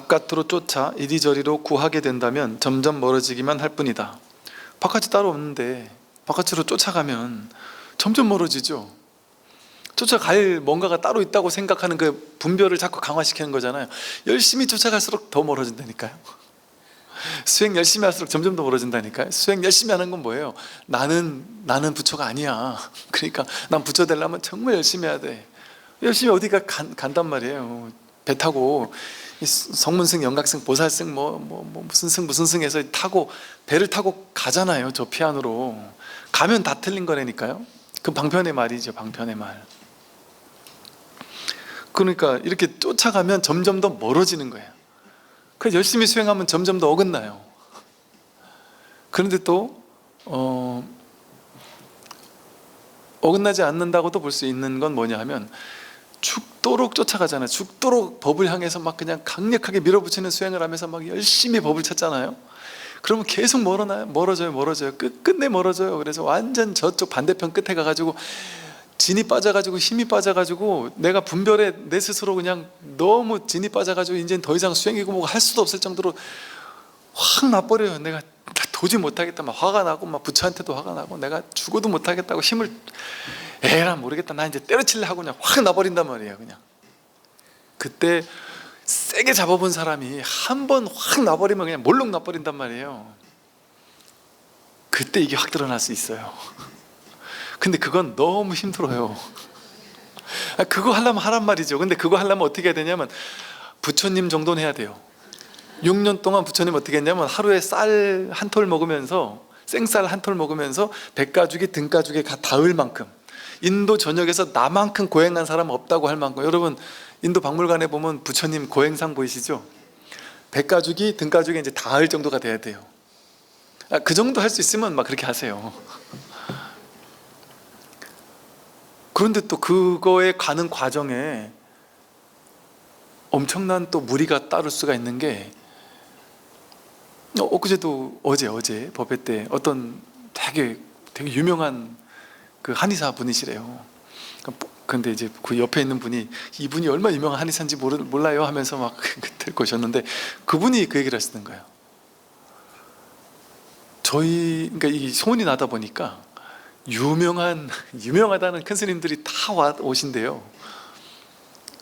바깥으로 쫓아 이리저리로 구하게 된다면 점점 멀어지기만 할 뿐이다. 바깥이 따로 없는데 바깥으로 쫓아가면 점점 멀어지죠. 쫓아갈 뭔가가 따로 있다고 생각하는 그 분별을 자꾸 강화시키는 거잖아요. 열심히 쫓아갈수록 더 멀어진다니까요. 수행 열심히 할수록 점점 더 멀어진다니까요. 수행 열심히 하는 건 뭐예요? 나는 부처가 아니야. 그러니까 난 부처 되려면 정말 열심히 해야 돼. 열심히 어디가 간단 말이에요. 배 타고 성문승, 영각승, 보살승 무슨 승 해서 타고 배를 타고 가잖아요. 저 피안으로 가면 다 틀린 거라니까요. 그 방편의 말이죠. 방편의 말. 그러니까 이렇게 쫓아가면 점점 더 멀어지는 거예요. 그래서 열심히 수행하면 점점 더 어긋나요. 그런데 또 어긋나지 않는다고도 볼 수 있는 건 뭐냐 하면 죽도록 쫓아가잖아요. 죽도록 법을 향해서 막 그냥 강력하게 밀어붙이는 수행을 하면서 막 열심히 법을 찾잖아요. 그러면 계속 멀어져요. 끝내 멀어져요. 그래서 완전 저쪽 반대편 끝에 가가지고 진이 빠져가지고 힘이 빠져가지고 내가 분별에 내 스스로 그냥 너무 진이 빠져가지고 이제는 더 이상 수행이고 뭐고 할 수도 없을 정도로 확 나버려요. 내가 도저히 못하겠다 막 화가 나고 막 부처한테도 화가 나고 내가 죽어도 못하겠다고 힘을 에라 모르겠다 나 이제 때려칠래 하고 그냥 확 나버린단 말이에요. 그냥 그때 세게 잡아본 사람이 한 번 확 나버리면 그냥 몰록 나버린단 말이에요. 그때 이게 확 드러날 수 있어요. 근데 그건 너무 힘들어요. 그거 하려면 하란 말이죠. 근데 그거 하려면 어떻게 해야 되냐면 부처님 정도는 해야 돼요. 6년 동안 부처님 어떻게 했냐면 하루에 쌀 한 톨 먹으면서 생쌀 한 톨 먹으면서 백가죽이 등가죽에 닿을 만큼 인도 전역에서 나만큼 고행한 사람 없다고 할 만큼 여러분 인도 박물관에 보면 부처님 고행상 보이시죠? 백가죽이 등가죽에 이제 닿을 정도가 돼야 돼요. 그 정도 할 수 있으면 막 그렇게 하세요. 그런데 또 그거에 가는 과정에 엄청난 또 무리가 따를 수가 있는 게 엊그제도 어제 법회 때 어떤 되게 유명한 그 한의사 분이시래요. 근데 이제 그 옆에 있는 분이 이분이 얼마나 유명한 한의사인지 몰라요 하면서 막 들고 오셨는데 그분이 그 얘기를 하시는 거예요. 그러니까 이 소문이 나다 보니까 유명하다는 큰 스님들이 다 오신대요.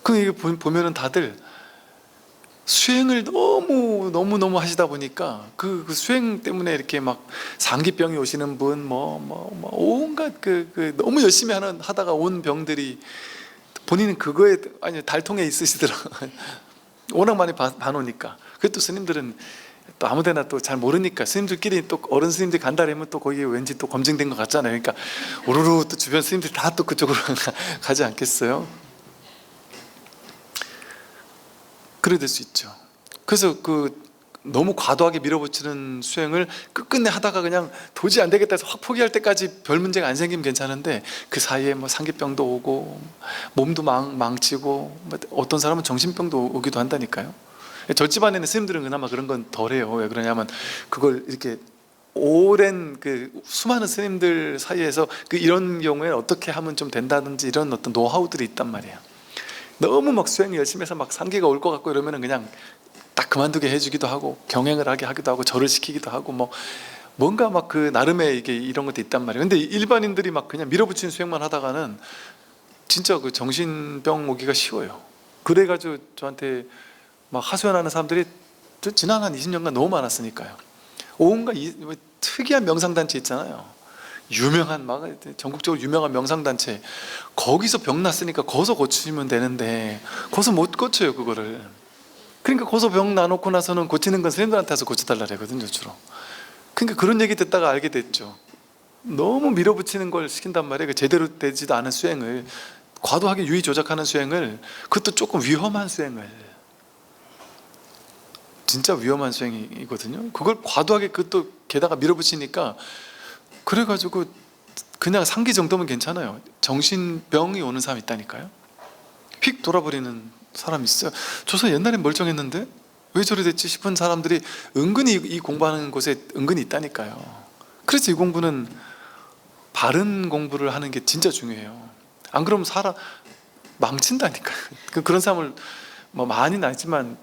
그 이게 보면은 다들 수행을 너무 하시다 보니까 그 수행 때문에 이렇게 막 상기병이 오시는 분 온갖 너무 열심히 하다가 온 병들이 본인은 그거에 달통에 있으시더라. 워낙 많이 봐놓으니까. 그래도 또 스님들은 또 아무데나 또 잘 모르니까 스님들끼리 또 어른 스님들 간다 그러면 또 거기에 왠지 또 검증된 것 같잖아요. 그러니까 오르르 또 주변 스님들 다 또 그쪽으로 가지 않겠어요? 그래 될 수 있죠. 그래서 너무 과도하게 밀어붙이는 수행을 끝끝내 하다가 그냥 도저히 안 되겠다 해서 확 포기할 때까지 별 문제가 안 생기면 괜찮은데 그 사이에 뭐 상기병도 오고 몸도 망치고 어떤 사람은 정신병도 오기도 한다니까요. 저 집안에는 스님들은 그나마 그런 건 덜해요. 왜 그러냐면 그걸 이렇게 오랜 수많은 스님들 사이에서 이런 경우에 어떻게 하면 좀 된다든지 이런 어떤 노하우들이 있단 말이에요. 너무 막 수행 열심히 해서 막 상기가 올 것 같고 이러면은 그냥 딱 그만두게 해주기도 하고 경행을 하게 하기도 하고 절을 시키기도 하고 뭔가 막 나름의 이런 것도 있단 말이에요. 근데 일반인들이 막 그냥 밀어붙이는 수행만 하다가는 진짜 정신병 오기가 쉬워요. 그래가지고 저한테 막 하소연하는 사람들이 지난 한 20년간 너무 많았으니까요. 온갖 특이한 명상단체 있잖아요. 유명한 전국적으로 유명한 명상단체 거기서 병 났으니까 거기서 고치면 되는데 거기서 못 고쳐요 그거를. 그러니까 거기서 병 나놓고 나서는 고치는 건 스님들한테 와서 고쳐달라 그러거든요 주로. 그러니까 그런 얘기 듣다가 알게 됐죠. 너무 밀어붙이는 걸 시킨단 말이에요. 제대로 되지도 않은 수행을 과도하게 유의 조작하는 수행을 그것도 조금 위험한 수행을 진짜 위험한 수행이거든요. 그걸 과도하게 그것도 게다가 밀어붙이니까 그래가지고 그냥 상기 정도면 괜찮아요. 정신병이 오는 사람이 있다니까요. 휙 돌아버리는 사람이 있어요. 저서 옛날엔 멀쩡했는데 왜 저래 됐지 싶은 사람들이 은근히 이 공부하는 곳에 은근히 있다니까요. 그래서 이 공부는 바른 공부를 하는 게 진짜 중요해요. 안 그러면 사람 망친다니까요. 그런 사람을 많이는 아니지만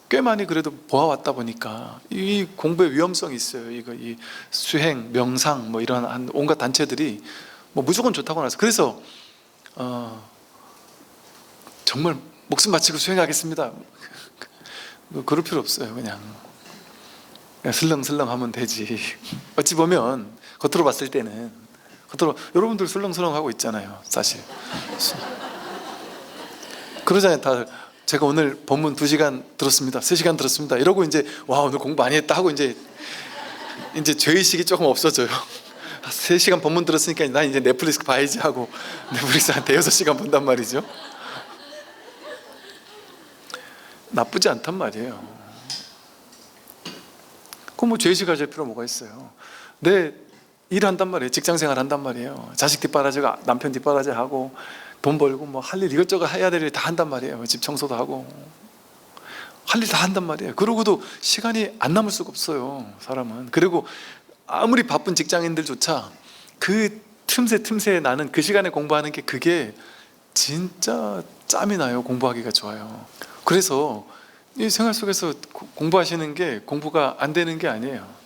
꽤 많이 그래도 보아왔다 보니까 이 공부의 위험성이 있어요. 이 수행, 명상 뭐 이런 온갖 단체들이 뭐 무조건 좋다고 나서, 그래서 정말 목숨 바치고 수행하겠습니다, 그럴 필요 없어요. 그냥 슬렁슬렁 하면 되지. 어찌 보면 겉으로 봤을 때는, 여러분들 슬렁슬렁 하고 있잖아요 사실. 그러잖아요. 다 제가 오늘 본문 2시간 들었습니다, 3시간 들었습니다 이러고 이제 와 오늘 공부 많이 했다 하고 이제 죄의식이 조금 없어져요. 3시간 본문 들었으니까 난 이제 넷플릭스 봐야지 하고 넷플릭스 한 5-6시간 본단 말이죠. 나쁘지 않단 말이에요. 그럼 뭐 죄의식 가질 필요 뭐가 있어요. 내 일한단 말이에요. 직장생활 한단 말이에요. 자식 뒷바라지고 남편 뒷바라지 하고 돈 벌고 뭐 할 일 이것저것 해야 될 일 다 한단 말이에요. 집 청소도 하고 할 일 다 한단 말이에요. 그러고도 시간이 안 남을 수가 없어요 사람은. 그리고 아무리 바쁜 직장인들조차 그 틈새 나는 그 시간에 공부하는 게 그게 진짜 짬이 나요. 공부하기가 좋아요. 그래서 이 생활 속에서 공부하시는 게 공부가 안 되는 게 아니에요.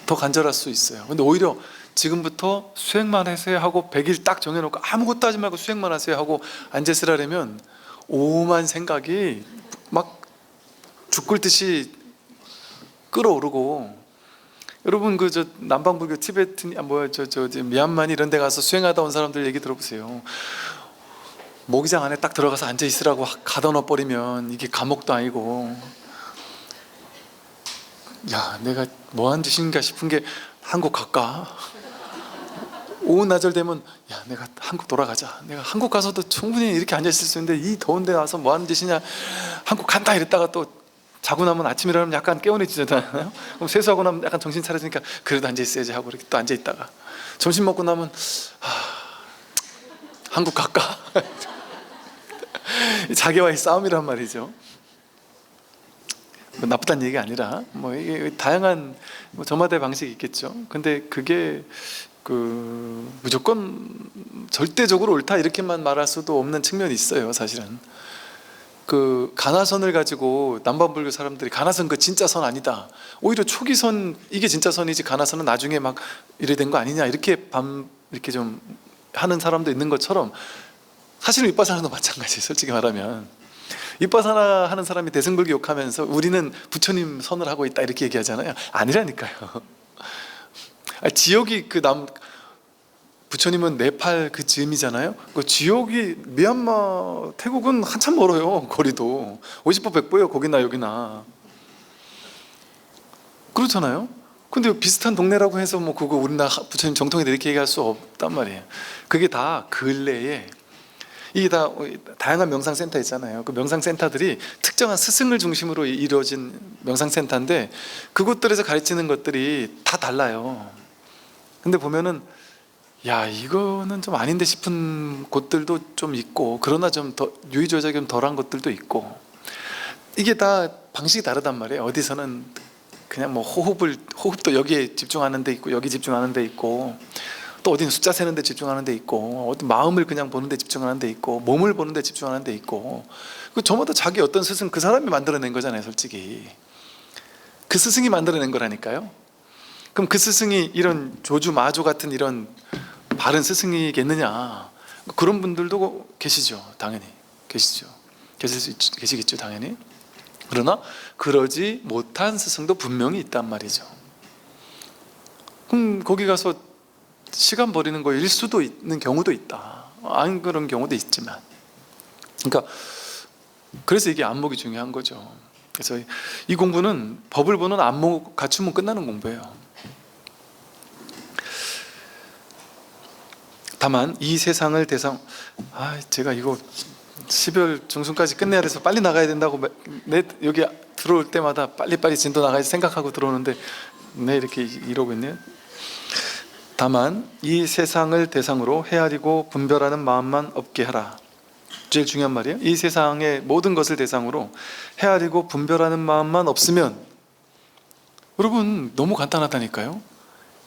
더 간절할 수 있어요. 근데 오히려 지금부터 수행만 하세요 하고 100일 딱 정해놓고 아무것도 하지 말고 수행만 하세요 하고 앉아있으라면 오만 생각이 막 죽글듯이 끓어오르고, 여러분 그 저 남방불교 티베트 미얀마 이런 데 가서 수행하다 온 사람들 얘기 들어보세요. 모기장 안에 딱 들어가서 앉아있으라고 가둬놔 버리면 이게 감옥도 아니고, 야 내가 뭐 하는 짓인가 싶은 게 한국 갈까? 오후 낮을 되면 야 내가 한국 돌아가자, 내가 한국 가서도 충분히 이렇게 앉아있을 수 있는데 이 더운 데 와서 뭐 하는 짓이냐, 한국 간다 이랬다가 또 자고 나면 아침에 일어나면 약간 깨어내지잖아요. 그럼 세수하고 나면 약간 정신 차려지니까 그래도 앉아있어야지 하고 이렇게 또 앉아있다가 점심 먹고 나면 한국 갈까? 자기와의 싸움이란 말이죠. 나쁘다는 얘기가 아니라 뭐 이게 다양한 저마다의 방식이 있겠죠. 근데 그게 무조건 절대적으로 옳다 이렇게만 말할 수도 없는 측면이 있어요. 사실은 가나선을 가지고 남반불교 사람들이 가나선 그 진짜 선 아니다, 오히려 초기 선 이게 진짜 선이지 가나선은 나중에 막 이래 된 거 아니냐 이렇게 좀 하는 사람도 있는 것처럼, 사실은 윗바사나도 마찬가지예요. 솔직히 말하면 윗바사나 하는 사람이 대승불교 욕하면서 우리는 부처님 선을 하고 있다 이렇게 얘기하잖아요. 아니라니까요. 지역이 부처님은 네팔 그 즈음이잖아요. 그 지역이 미얀마, 태국은 한참 멀어요. 거리도 50보 100보예요. 거기나 여기나 그렇잖아요. 근데 비슷한 동네라고 해서 뭐 그거 우리나라 부처님 정통이다 이렇게 얘기할 수 없단 말이에요. 그게 다 근래에 이게 다 다양한 명상센터 있잖아요. 그 명상센터들이 특정한 스승을 중심으로 이루어진 명상센터인데 그곳들에서 가르치는 것들이 다 달라요. 근데 보면은 야 이거는 좀 아닌데 싶은 곳들도 좀 있고, 그러나 좀 더 유의 조작이 좀 덜한 것들도 있고, 이게 다 방식이 다르단 말이에요. 어디서는 그냥 뭐 호흡도 여기에 집중하는 데 있고 여기 집중하는 데 있고, 또 어디는 숫자 세는 데 집중하는 데 있고, 어디 마음을 그냥 보는 데 집중하는 데 있고, 몸을 보는 데 집중하는 데 있고, 저마다 자기 어떤 스승 그 사람이 만들어낸 거잖아요. 솔직히 그 스승이 만들어낸 거라니까요. 그럼 그 스승이 이런 조주 마조 같은 이런 바른 스승이겠느냐, 그런 분들도 계시죠. 당연히 계시겠죠 당연히. 그러나 그러지 못한 스승도 분명히 있단 말이죠. 그럼 거기 가서 시간 버리는 거일 수도 있는 경우도 있다, 안 그런 경우도 있지만, 그러니까 그래서 이게 안목이 중요한 거죠. 그래서 이 공부는 법을 보는 안목 갖추면 끝나는 공부예요. 다만 이 세상을 제가 이거 12월 중순까지 끝내야 돼서 빨리 나가야 된다고 여기 들어올 때마다 빨리빨리 진도 나가야지 생각하고 들어오는데 이렇게 이러고 있네요. 다만 이 세상을 대상으로 헤아리고 분별하는 마음만 없게 하라. 제일 중요한 말이에요. 이 세상의 모든 것을 대상으로 헤아리고 분별하는 마음만 없으면, 여러분 너무 간단하다니까요.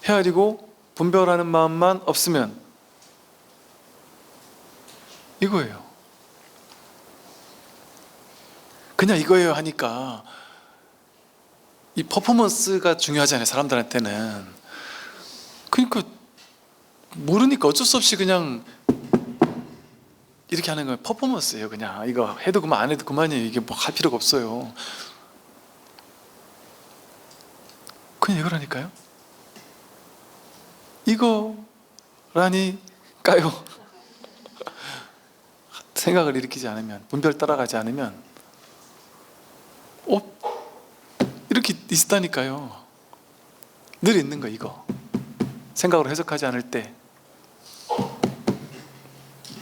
헤아리고 분별하는 마음만 없으면 이거예요. 그냥 이거예요 하니까 이 퍼포먼스가 중요하잖아요, 사람들한테는. 그러니까 모르니까 어쩔 수 없이 그냥 이렇게 하는 거예요. 퍼포먼스예요. 그냥 이거 해도 그만 안 해도 그만이에요. 이게 뭐 할 필요가 없어요. 그냥 이거라니까요. 이거라니까요. 생각을 일으키지 않으면, 분별 따라가지 않으면 이렇게 있다니까요. 늘 있는 거. 이거 생각으로 해석하지 않을 때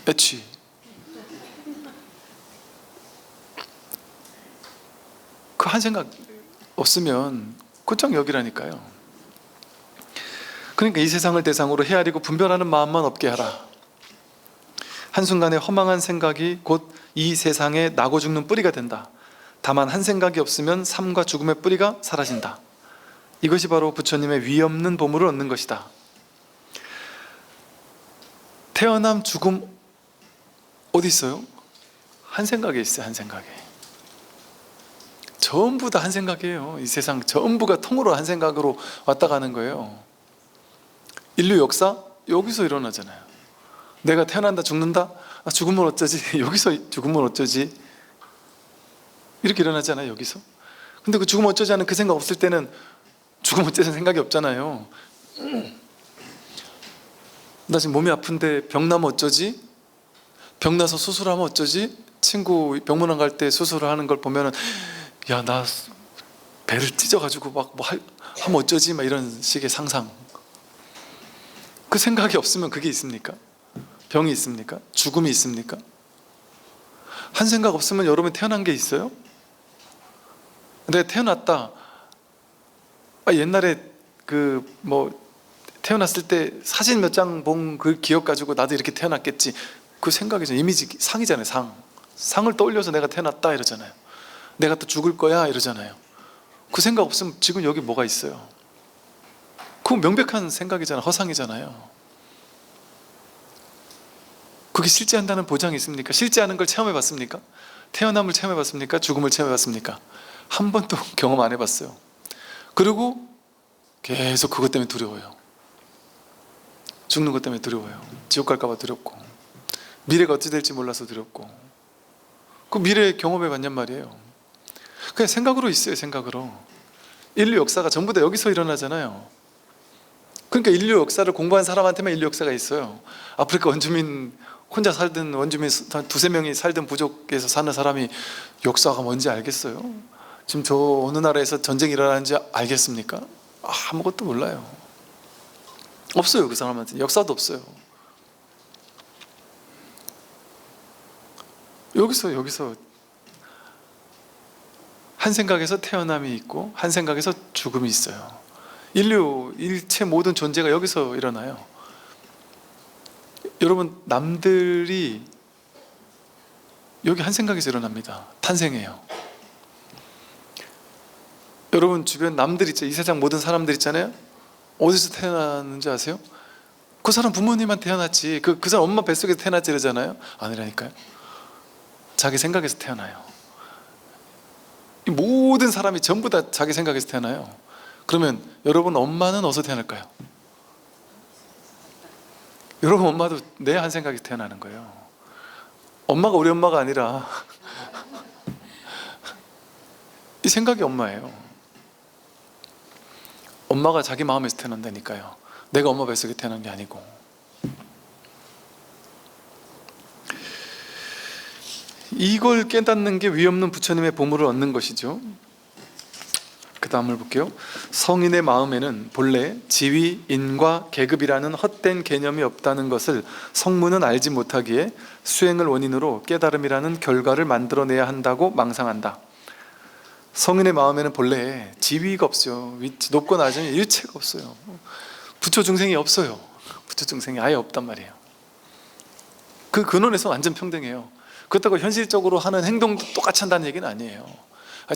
애취. 그 한 생각 없으면 곧장 여기라니까요. 그러니까 이 세상을 대상으로 헤아리고 분별하는 마음만 없게 하라. 한순간에 허망한 생각이 곧 이 세상에 나고 죽는 뿌리가 된다. 다만 한 생각이 없으면 삶과 죽음의 뿌리가 사라진다. 이것이 바로 부처님의 위없는 보물을 얻는 것이다. 태어남 죽음 어디 있어요? 한 생각에 있어요. 한 생각에. 전부 다 한 생각이에요. 이 세상 전부가 통으로 한 생각으로 왔다 가는 거예요. 인류 역사 여기서 일어나잖아요. 내가 태어난다 죽는다, 죽으면 어쩌지, 여기서 죽으면 어쩌지, 이렇게 일어나잖아요. 여기서. 근데 그 죽으면 어쩌지 하는 그 생각 없을 때는 죽으면 어쩌지 생각이 없잖아요. 나 지금 몸이 아픈데 병 나면 어쩌지, 병 나서 수술하면 어쩌지, 친구 병문안 갈 때 수술을 하는 걸 보면은 야, 나 배를 찢어가지고 막 뭐 하면 어쩌지, 막 이런 식의 상상. 그 생각이 없으면 그게 있습니까? 병이 있습니까? 죽음이 있습니까? 한 생각 없으면 여러분 태어난 게 있어요? 내가 태어났다. 옛날에 그 뭐 태어났을 때 사진 몇 장 본 그 기억 가지고 나도 이렇게 태어났겠지. 그 생각이죠. 이미지 상이잖아요. 상을 떠올려서 내가 태어났다 이러잖아요. 내가 또 죽을 거야 이러잖아요. 그 생각 없으면 지금 여기 뭐가 있어요? 그건 명백한 생각이잖아요. 허상이잖아요. 그게 실제한다는 보장이 있습니까? 실제하는 걸 체험해 봤습니까? 태어남을 체험해 봤습니까? 죽음을 체험해 봤습니까? 한 번도 경험 안 해봤어요. 그리고 계속 그것 때문에 두려워요. 죽는 것 때문에 두려워요. 지옥 갈까 봐 두렵고, 미래가 어찌 될지 몰라서 두렵고. 그 미래 경험해 봤냔 말이에요. 그냥 생각으로 있어요. 생각으로. 인류 역사가 전부 다 여기서 일어나잖아요. 그러니까 인류 역사를 공부한 사람한테만 인류 역사가 있어요. 아프리카 원주민 혼자 살던 원주민 두세 명이 살던 부족에서 사는 사람이 역사가 뭔지 알겠어요? 지금 저 어느 나라에서 전쟁이 일어나는지 알겠습니까? 아무것도 몰라요. 없어요. 그 사람한테 역사도 없어요. 여기서 한 생각에서 태어남이 있고 한 생각에서 죽음이 있어요. 인류 일체 모든 존재가 여기서 일어나요. 여러분, 남들이 여기 한 생각에서 일어납니다. 탄생해요. 여러분 주변 남들 있죠. 이 세상 모든 사람들 있잖아요. 어디서 태어났는지 아세요? 그 사람 부모님만 태어났지, 그 사람 엄마 뱃속에서 태어났지 이러잖아요. 아니라니까요. 자기 생각에서 태어나요. 이 모든 사람이 전부 다 자기 생각에서 태어나요. 그러면 여러분 엄마는 어디서 태어날까요? 여러분 엄마도 내 한 생각이 태어나는 거예요. 엄마가 우리 엄마가 아니라 이 생각이 엄마예요. 엄마가 자기 마음에서 태어난다니까요. 내가 엄마 뱃속에 태어난 게 아니고. 이걸 깨닫는 게 위없는 부처님의 보물을 얻는 것이죠. 그 다음을 볼게요. 성인의 마음에는 본래 지위, 인과, 계급이라는 헛된 개념이 없다는 것을 성문은 알지 못하기에 수행을 원인으로 깨달음이라는 결과를 만들어내야 한다고 망상한다. 성인의 마음에는 본래 지위가 없어요. 위치 높고 낮은 일체가 없어요. 부처 중생이 없어요. 부처 중생이 아예 없단 말이에요. 그 근원에서 완전 평등해요. 그렇다고 현실적으로 하는 행동도 똑같이 한다는 얘기는 아니에요.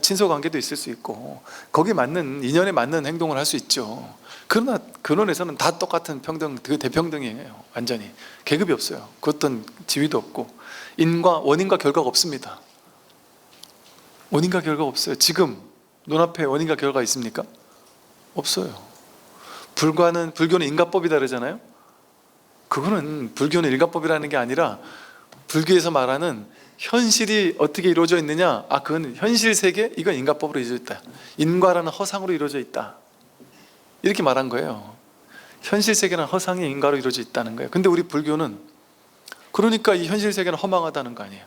친소관계도 있을 수 있고 거기에 맞는, 인연에 맞는 행동을 할 수 있죠. 그러나 근원에서는 다 똑같은 평등, 그 대평등이에요. 완전히 계급이 없어요. 그 어떤 지위도 없고 인과, 원인과 결과가 없습니다. 원인과 결과 없어요. 지금 눈앞에 원인과 결과가 있습니까? 없어요. 불교는 인과법이다 그러잖아요. 그거는 불교는 일가법이라는 게 아니라 불교에서 말하는 현실이 어떻게 이루어져 있느냐, 그건 현실 세계, 이건 인과법으로 이루어져 있다. 인과라는 허상으로 이루어져 있다, 이렇게 말한 거예요. 현실 세계는 허상이 인과로 이루어져 있다는 거예요. 근데 우리 불교는, 그러니까 이 현실 세계는 허망하다는 거 아니에요.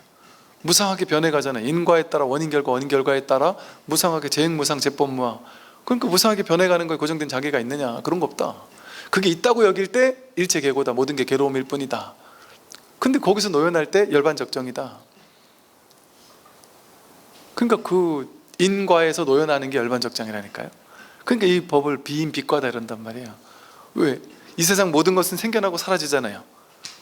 무상하게 변해가잖아요. 인과에 따라 원인 결과에 따라 무상하게 재행무상 재법무화. 그러니까 무상하게 변해가는 거에 고정된 자기가 있느냐, 그런 거 없다. 그게 있다고 여길 때 일체계고다, 모든 게 괴로움일 뿐이다. 근데 거기서 노연할 때 열반적정이다. 그러니까 그 인과에서 노연하는 게 열반적정이라니까요. 그러니까 이 법을 비인비과다 이런단 말이에요. 왜? 이 세상 모든 것은 생겨나고 사라지잖아요.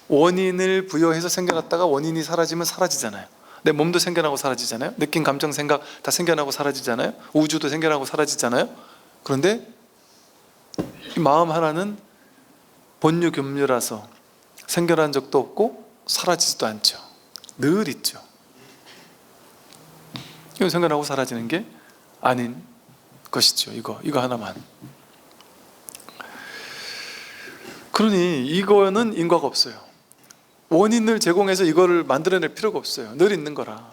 원인을 부여해서 생겨났다가 원인이 사라지면 사라지잖아요. 내 몸도 생겨나고 사라지잖아요. 느낌, 감정, 생각 다 생겨나고 사라지잖아요. 우주도 생겨나고 사라지잖아요. 그런데 이 마음 하나는 본유금유라서 생겨난 적도 없고 사라지지도 않죠. 늘 있죠. 이거 생겨나고 사라지는 게 아닌 것이죠. 이거 하나만. 그러니 이거는 인과가 없어요. 원인을 제공해서 이거를 만들어낼 필요가 없어요. 늘 있는 거라.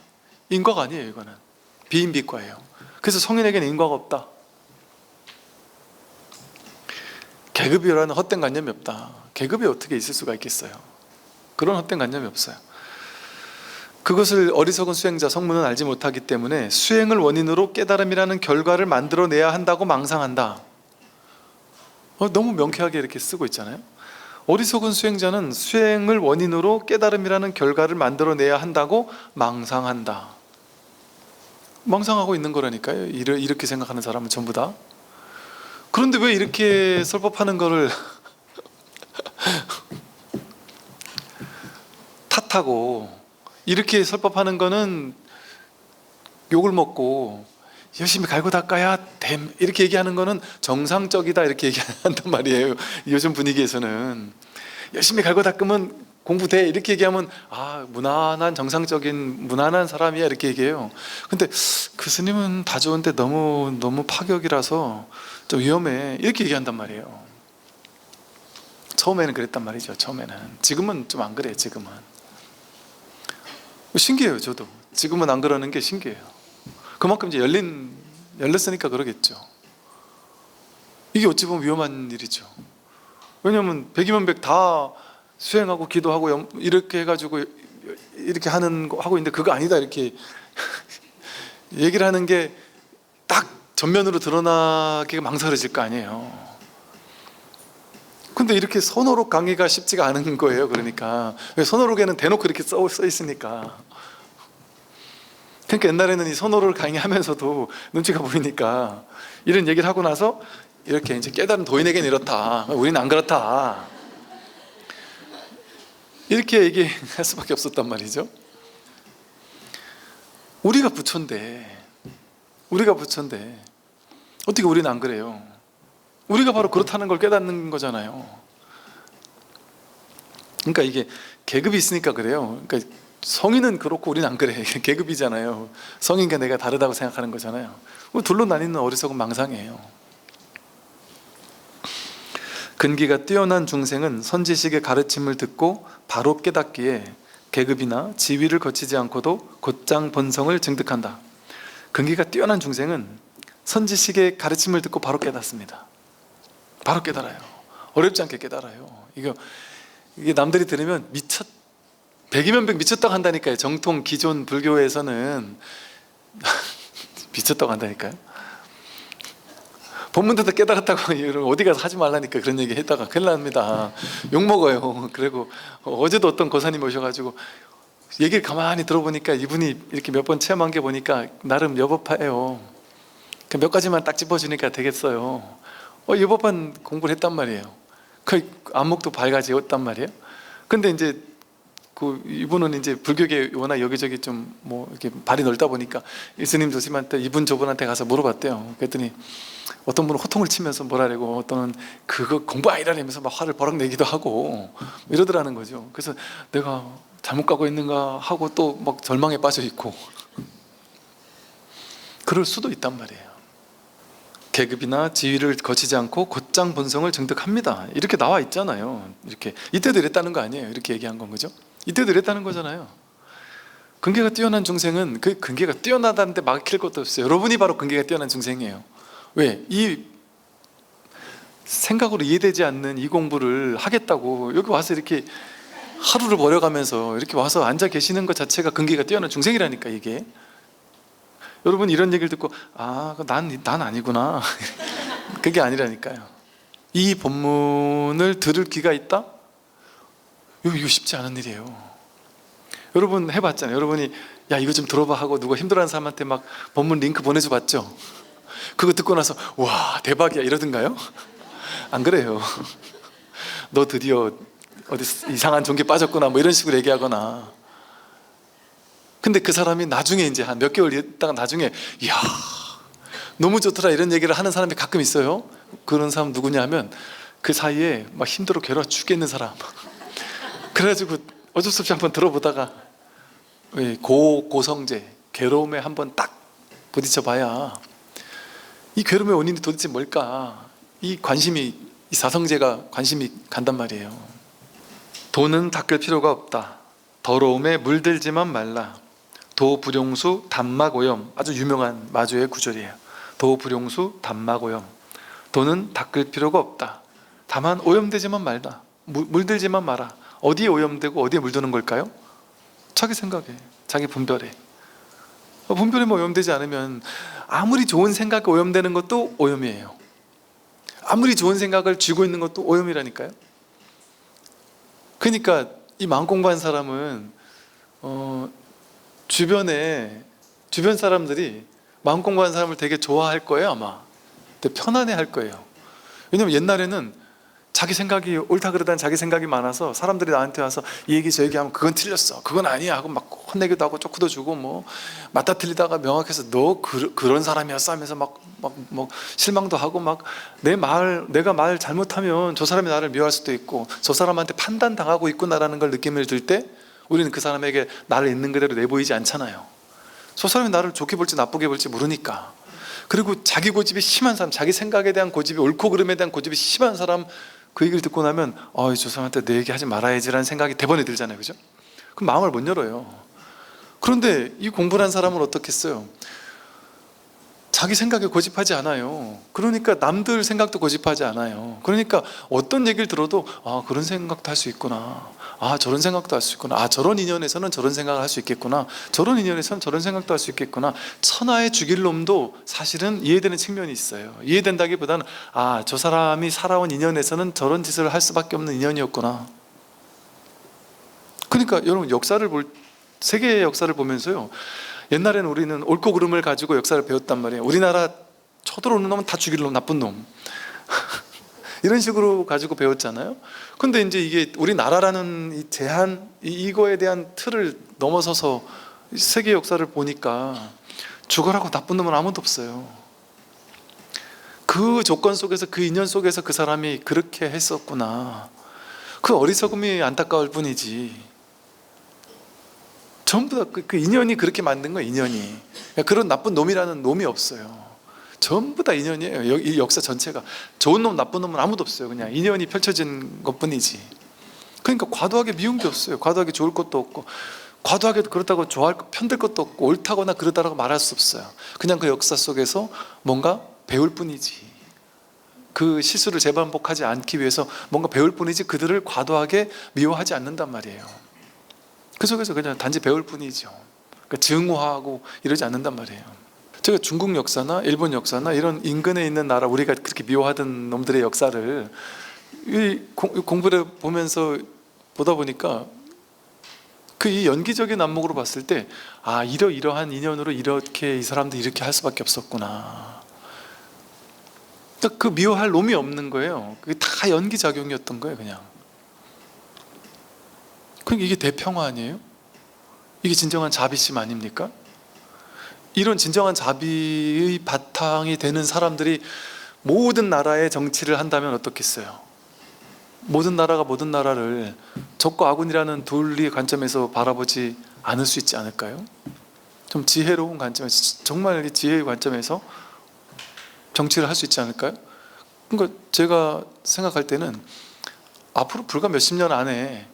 인과가 아니에요. 이거는 비인비과예요. 그래서 성인에게는 인과가 없다. 계급이라는 헛된 관념이 없다. 계급이 어떻게 있을 수가 있겠어요. 그런 헛된 관념이 없어요. 그것을 어리석은 수행자, 성문은 알지 못하기 때문에 수행을 원인으로 깨달음이라는 결과를 만들어내야 한다고 망상한다. 너무 명쾌하게 이렇게 쓰고 있잖아요. 어리석은 수행자는 수행을 원인으로 깨달음이라는 결과를 만들어내야 한다고 망상한다. 망상하고 있는 거라니까요. 이렇게 생각하는 사람은 전부 다. 그런데 왜 이렇게 설법하는 거를 탓하고, 이렇게 설법하는 거는 욕을 먹고 열심히 갈고 닦아야 됨, 이렇게 얘기하는 거는 정상적이다, 이렇게 얘기한단 말이에요. 요즘 분위기에서는 열심히 갈고 닦으면 공부돼, 이렇게 얘기하면 무난한, 정상적인 무난한 사람이야, 이렇게 얘기해요. 근데 그 스님은 다 좋은데 너무 파격이라서 좀 위험해, 이렇게 얘기한단 말이에요. 처음에는 그랬단 말이죠. 처음에는. 지금은 좀 안 그래요. 지금은 신기해요. 저도 지금은 안 그러는 게 신기해요. 그만큼 이제 열렸으니까 그러겠죠. 이게 어찌 보면 위험한 일이죠. 왜냐하면 백이면 백 다 수행하고 기도하고 이렇게 해가지고 이렇게 하고 있는데 그거 아니다, 이렇게 얘기를 하는 게 딱 전면으로 드러나기가 망설여질 거 아니에요. 근데 이렇게 선어록 강의가 쉽지가 않은 거예요. 그러니까 선어록에는 대놓고 이렇게 써 있으니까. 그러니까 옛날에는 이 선어를 강의하면서도 눈치가 보이니까 이런 얘기를 하고 나서 이렇게 이제 깨달은 도인에게는 이렇다, 우리는 안 그렇다, 이렇게 얘기할 수밖에 없었단 말이죠. 우리가 부처인데 어떻게 우리는 안 그래요? 우리가 바로 그렇다는 걸 깨닫는 거잖아요. 그러니까 이게 계급이 있으니까 그래요. 그러니까 성인은 그렇고 우리는 안 그래. 계급이잖아요. 성인과 내가 다르다고 생각하는 거잖아요. 둘로 나뉘는 어리석은 망상이에요. 근기가 뛰어난 중생은 선지식의 가르침을 듣고 바로 깨닫기에 계급이나 지위를 거치지 않고도 곧장 본성을 증득한다. 근기가 뛰어난 중생은 선지식의 가르침을 듣고 바로 깨닫습니다. 바로 깨달아요. 어렵지 않게 깨달아요. 이게 남들이 들으면 백이면 백 미쳤다고 한다니까요. 정통 기존 불교에서는 미쳤다고 한다니까요. 본문도 깨달았다고 어디 가서 하지 말라니까 그런 얘기 했다가 큰일 납니다. 욕먹어요. 그리고 어제도 어떤 고사님 오셔가지고 얘기를 가만히 들어보니까 이분이 이렇게 몇 번 체험한 게 보니까 나름 여법파예요. 몇 가지만 딱 짚어주니까 되겠어요. 여법한 공부를 했단 말이에요. 그 안목도 밝아지었단 말이에요. 근데 이제 이분은 이제 불교계 워낙 여기저기 좀 이렇게 발이 넓다 보니까 스님 조심한테 이분 저분한테 가서 물어봤대요. 그랬더니 어떤 분은 호통을 치면서 뭐라고, 어떤 분은 그거 공부 아니라면서 막 화를 버럭 내기도 하고 이러더라는 거죠. 그래서 내가 잘못 가고 있는가 하고 또 막 절망에 빠져 있고. 그럴 수도 있단 말이에요. 계급이나 지위를 거치지 않고 곧장 본성을 증득합니다. 이렇게 나와 있잖아요. 이렇게 이때도 이랬다는 거 아니에요. 이렇게 얘기한 건 거죠. 이때도 이랬다는 거잖아요. 근계가 뛰어난 중생은 그 근계가 뛰어나다는데 막힐 것도 없어요. 여러분이 바로 근계가 뛰어난 중생이에요. 왜? 이 생각으로 이해되지 않는 이 공부를 하겠다고 여기 와서 이렇게 하루를 버려가면서 이렇게 와서 앉아 계시는 것 자체가 근계가 뛰어난 중생이라니까. 이게 여러분 이런 얘기를 듣고 난 아니구나 그게 아니라니까요. 이 본문을 들을 귀가 있다? 이거 쉽지 않은 일이에요. 여러분 해봤잖아요. 여러분이 야 이거 좀 들어봐 하고 누가 힘들어하는 사람한테 막 본문 링크 보내줘 봤죠? 그거 듣고 나서 와 대박이야 이러던가요? 안 그래요. 너 드디어 어디 이상한 종교에 빠졌구나 뭐 이런 식으로 얘기하거나. 근데 그 사람이 나중에 이제 한 몇 개월 있다가 나중에 이야 너무 좋더라 이런 얘기를 하는 사람이 가끔 있어요. 그런 사람 누구냐 하면 그 사이에 막 힘들어 괴로워 죽겠는 사람. 그래가지고 어쩔 수 없이 한번 들어보다가 고성제 괴로움에 한번 딱 부딪혀 봐야 이 괴로움의 원인이 도대체 뭘까, 이 사성제가 관심이 간단 말이에요. 도는 닦을 필요가 없다. 더러움에 물들지만 말라. 도불용수 단막오염. 아주 유명한 마주의 구절이에요. 도불용수 단막오염. 도는 닦을 필요가 없다. 다만 오염되지만 말다. 물들지만 마라. 어디에 오염되고 어디에 물드는 걸까요? 자기 생각에, 자기 분별에. 분별에 오염되지 않으면 아무리 좋은 생각에 오염되는 것도 오염이에요. 아무리 좋은 생각을 쥐고 있는 것도 오염이라니까요. 그러니까 이 마음 공부한 사람은 주변 사람들이 마음 공부한 사람을 되게 좋아할 거예요. 아마 되게 편안해 할 거예요. 왜냐면 옛날에는 자기 생각이 옳다 그러다는 자기 생각이 많아서 사람들이 나한테 와서 이 얘기 저 얘기하면 그건 틀렸어, 그건 아니야 하고 막 혼내기도 하고 쪼크도 주고 뭐 맞다 틀리다가 명확해서 너 그런 사람이었어 하면서 막 실망도 하고 막 내가 말 잘못하면 저 사람이 나를 미워할 수도 있고 저 사람한테 판단당하고 있구나라는 걸 느낌을 들 때 우리는 그 사람에게 나를 있는 그대로 내보이지 않잖아요. 저 사람이 나를 좋게 볼지 나쁘게 볼지 모르니까. 그리고 자기 고집이 심한 사람, 자기 생각에 대한 고집이, 옳고 그름에 대한 고집이 심한 사람, 그 얘기를 듣고 나면 저 사람한테 내 얘기 하지 말아야지라는 생각이 대번에 들잖아요. 그죠? 그럼 마음을 못 열어요. 그런데 이 공부를 한 사람은 어떻겠어요? 자기 생각에 고집하지 않아요. 그러니까 남들 생각도 고집하지 않아요. 그러니까 어떤 얘기를 들어도 그런 생각도 할 수 있구나, 저런 생각도 할 수 있구나, 저런 인연에서는 저런 생각을 할 수 있겠구나, 저런 인연에서는 저런 생각도 할 수 있겠구나. 천하의 죽일 놈도 사실은 이해되는 측면이 있어요. 이해된다기보다는 저 사람이 살아온 인연에서는 저런 짓을 할 수밖에 없는 인연이었구나. 그러니까 여러분 세계의 역사를 보면서요, 옛날에는 우리는 옳고 그름을 가지고 역사를 배웠단 말이에요. 우리나라 쳐들어오는 놈은 다 죽일 놈, 나쁜 놈 이런 식으로 가지고 배웠잖아요. 근데 이제 이게 우리나라라는 이 제한, 이거에 대한 틀을 넘어서서 세계 역사를 보니까 죽어라고 나쁜 놈은 아무도 없어요. 그 조건 속에서, 그 인연 속에서 그 사람이 그렇게 했었구나. 그 어리석음이 안타까울 뿐이지 전부 다 그 인연이 그렇게 만든 거예요. 인연이. 그런 나쁜 놈이라는 놈이 없어요. 전부 다 인연이에요. 이 역사 전체가. 좋은 놈 나쁜 놈은 아무도 없어요. 그냥 인연이 펼쳐진 것뿐이지. 그러니까 과도하게 미운 게 없어요. 과도하게 좋을 것도 없고, 과도하게 그렇다고 편들 것도 없고, 옳다거나 그러다라고 말할 수 없어요. 그냥 그 역사 속에서 뭔가 배울 뿐이지. 그 실수를 재반복하지 않기 위해서 뭔가 배울 뿐이지 그들을 과도하게 미워하지 않는단 말이에요. 그 속에서 그냥 단지 배울 뿐이죠. 그러니까 증오하고 이러지 않는단 말이에요. 제가 중국 역사나 일본 역사나 이런 인근에 있는 나라, 우리가 그렇게 미워하던 놈들의 역사를 공부를 보면서 보다 보니까 그 이 연기적인 안목으로 봤을 때 이러한 인연으로 이렇게 이 사람들이 이렇게 할 수밖에 없었구나. 그러니까 그 미워할 놈이 없는 거예요. 그게 다 연기작용이었던 거예요. 그냥. 그러니까 이게 대평화 아니에요? 이게 진정한 자비심 아닙니까? 이런 진정한 자비의 바탕이 되는 사람들이 모든 나라의 정치를 한다면 어떻겠어요? 모든 나라가 모든 나라를 적과 아군이라는 둘의 관점에서 바라보지 않을 수 있지 않을까요? 좀 지혜로운 관점에서, 정말 지혜의 관점에서 정치를 할 수 있지 않을까요? 그러니까 제가 생각할 때는 앞으로 불과 몇십 년 안에